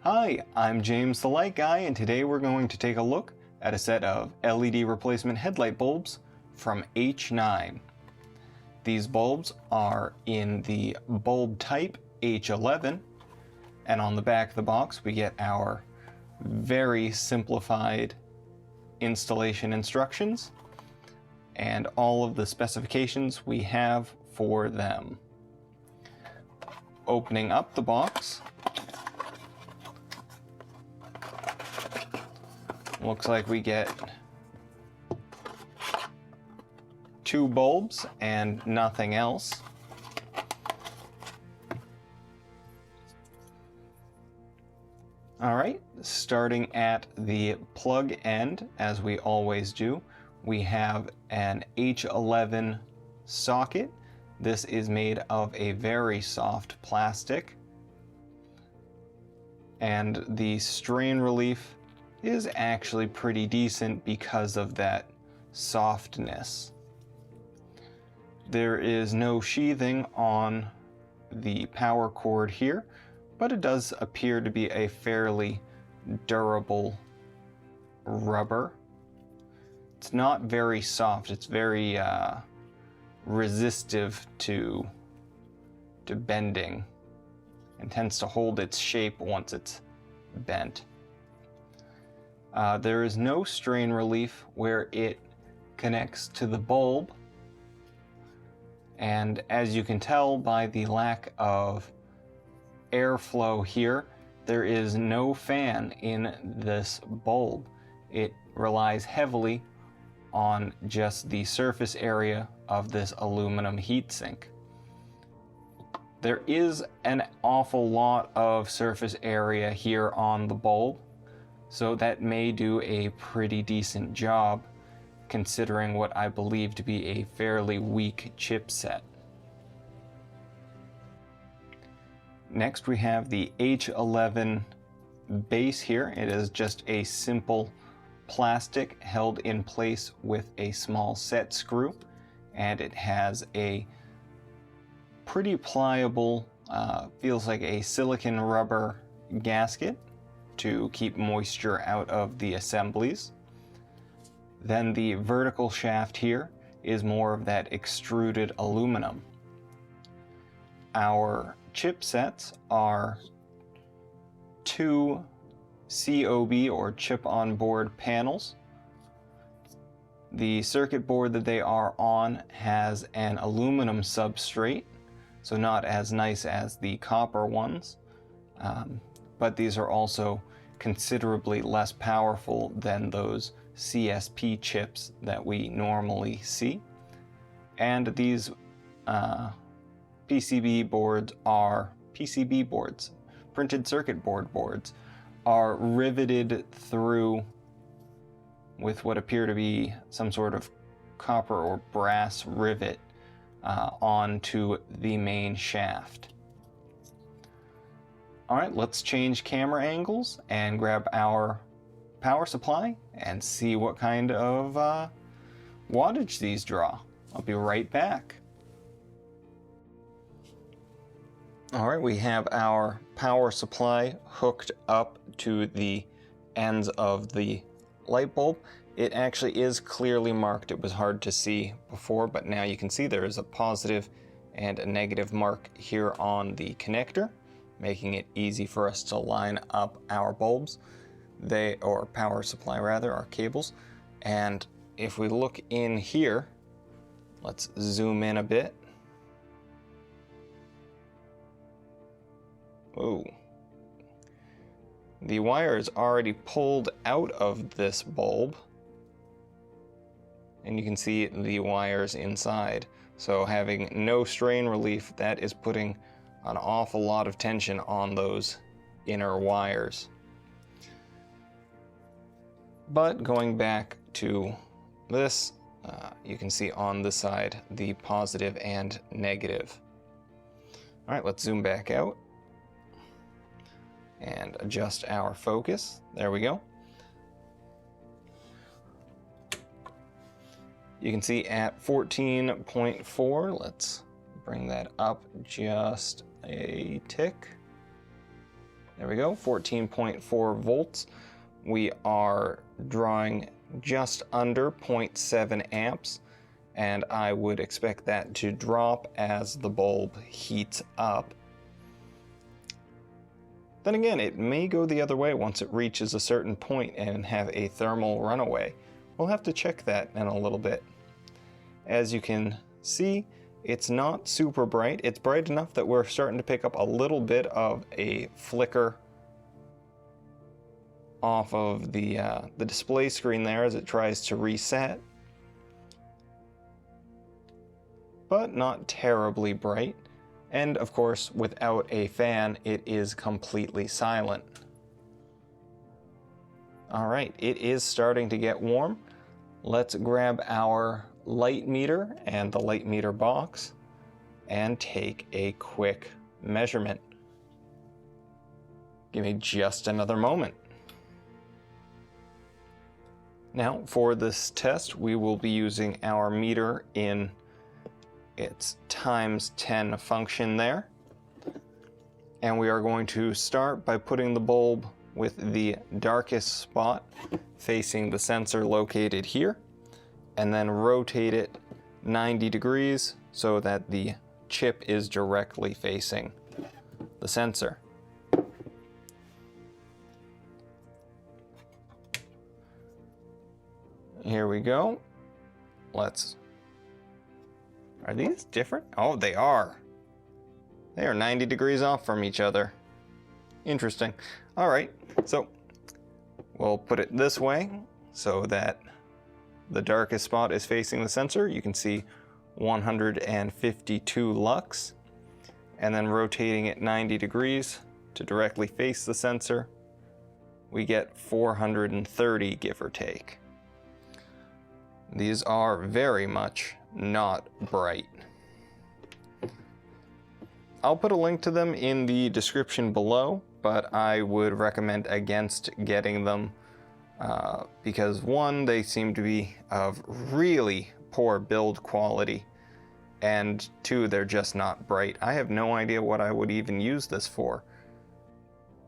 Hi, I'm James the Light Guy, and today we're going to take a look at a set of LED replacement headlight bulbs from H9. These bulbs are in the bulb type H11, and on the back of the box we get our very simplified installation instructions and all of the specifications we have for them. Opening up the box, looks like we get two bulbs and nothing else. Alright, starting at the plug end, as we always do, we have an H11 socket. This is made of a very soft plastic, and the strain relief is actually pretty decent because of that softness. There is no sheathing on the power cord here, but it does appear to be a fairly durable rubber. It's not very soft, it's very resistive to bending and tends to hold its shape once it's bent. There is no strain relief where it connects to the bulb, and as you can tell by the lack of airflow here, there is no fan in this bulb. It relies heavily on just the surface area of this aluminum heatsink. There is an awful lot of surface area here on the bulb, so that may do a pretty decent job considering what I believe to be a fairly weak chipset. Next we have the H11 base here. It is just a simple plastic held in place with a small set screw, and it has a pretty pliable, feels like a silicone rubber gasket to keep moisture out of the assemblies. Then the vertical shaft here is more of that extruded aluminum. Our chipsets are two COB or chip on board panels. The circuit board that they are on has an aluminum substrate, so not as nice as the copper ones, but these are also considerably less powerful than those CSP chips that we normally see. And these PCB boards, printed circuit board boards, are riveted through with what appear to be some sort of copper or brass rivet onto the main shaft. Alright, let's change camera angles and grab our power supply and see what kind of wattage these draw. I'll be right back. Alright, we have our power supply hooked up to the ends of the light bulb. It actually is clearly marked. It was hard to see before, but now you can see there is a positive and a negative mark here on the connector, making it easy for us to line up our bulbs, or power supply rather, our cables. And if we look in here, let's zoom in a bit. Whoa. The wire is already pulled out of this bulb, and you can see the wires inside. So having no strain relief, that is putting an awful lot of tension on those inner wires. But going back to this, you can see on the side the positive and negative. All right, let's zoom back out and adjust our focus. There we go. You can see at 14.4, let's bring that up just a tick. There we go, 14.4 volts. We are drawing just under 0.7 amps, and I would expect that to drop as the bulb heats up. Then again, it may go the other way once it reaches a certain point and have a thermal runaway. We'll have to check that in a little bit. As you can see, it's not super bright. It's bright enough that we're starting to pick up a little bit of a flicker off of the display screen there as it tries to reset. But not terribly bright. And of course, without a fan, it is completely silent. All right, it is starting to get warm. Let's grab our light meter and the light meter box and take a quick measurement. Give me just another moment. Now, for this test, we will be using our meter in its times 10 function there. And we are going to start by putting the bulb with the darkest spot facing the sensor located here, and then rotate it 90 degrees so that the chip is directly facing the sensor. Here we go. Are these different? Oh, they are. They are 90 degrees off from each other. Interesting. All right, so we'll put it this way so that the darkest spot is facing the sensor. You can see 152 lux, and then rotating it 90 degrees to directly face the sensor, we get 430, give or take. These are very much not bright. I'll put a link to them in the description below, but I would recommend against getting them because one, they seem to be of really poor build quality, and two, they're just not bright. I have no idea what I would even use this for.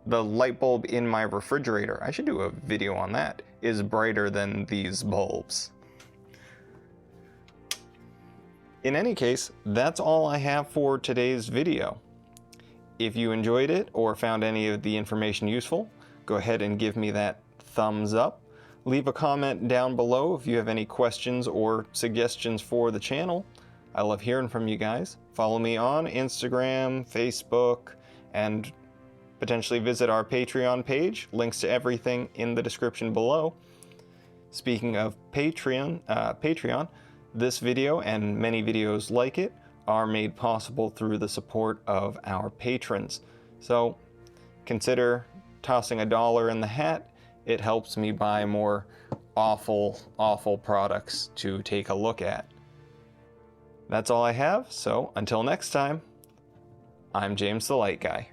The light bulb in my refrigerator, I should do a video on that, is brighter than these bulbs. In any case, that's all I have for today's video. If you enjoyed it or found any of the information useful, go ahead and give me that thumbs up. Leave a comment down below if you have any questions or suggestions for the channel. I love hearing from you guys. Follow me on Instagram, Facebook, and potentially visit our Patreon page. Links to everything in the description below. Speaking of Patreon, this video and many videos like it are made possible through the support of our patrons. So consider tossing $1 in the hat. It helps me buy more awful products to take a look at. That's all I have, so until next time, I'm James the Light Guy.